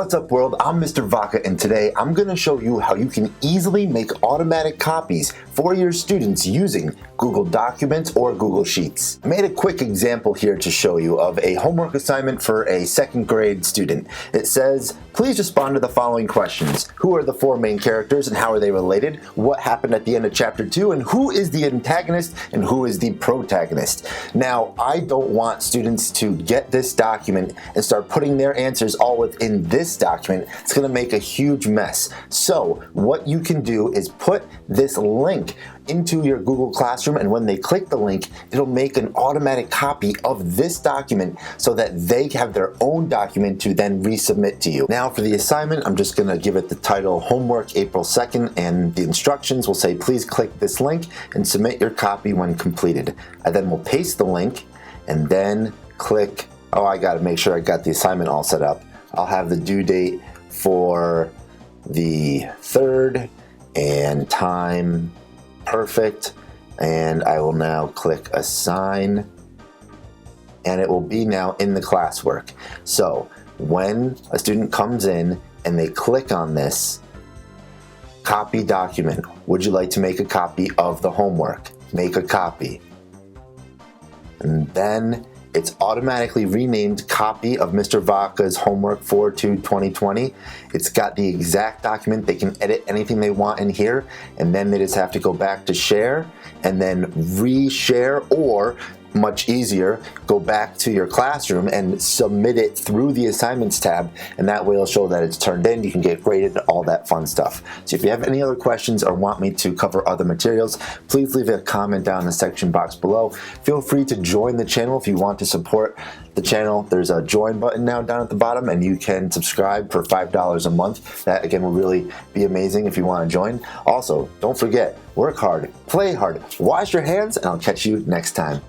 What's up world, I'm Mr. Vaca and today I'm going to show you how you can easily make automatic copies for your students using Google Documents or Google Sheets. I made a quick example here to show you of a homework assignment for a second grade student. It says, please respond to the following questions. Who are the four main characters and how are they related? What happened at the end of chapter 2? And who is the antagonist and who is the protagonist? Now, I don't want students to get this document and start putting their answers all within this document. It's going to make a huge mess. So what you can do is put this link into your Google Classroom, and when they click the link, it'll make an automatic copy of this document so that they have their own document to then resubmit to you. Now for the assignment, I'm just going to give it the title Homework April 2nd, and the instructions will say please click this link and submit your copy when completed. I then will paste the link and then click, oh, I got to make sure I got the assignment all set up. I'll have the due date for the 3rd and time perfect, and I will now click assign, and it will be now in the classwork. So when a student comes in and they click on this copy document, would you like to make a copy of the homework? Make a copy. And then it's automatically renamed copy of Mr. Vaca's homework 4/2/2020. It's got the exact document. They can edit anything they want in here, and then they just have to go back to share and then reshare, or much easier, go back to your classroom and submit it through the assignments tab, and that way it'll show that it's turned in. You can get graded, all that fun stuff. So if you have any other questions or want me to cover other materials, please leave a comment down in the section box below. Feel free to join the channel if you want to support the channel. There's a join button now down at the bottom, and you can subscribe for $5 a month. That again will really be amazing if you want to join. Also, don't forget, work hard, play hard, wash your hands, and I'll catch you next time.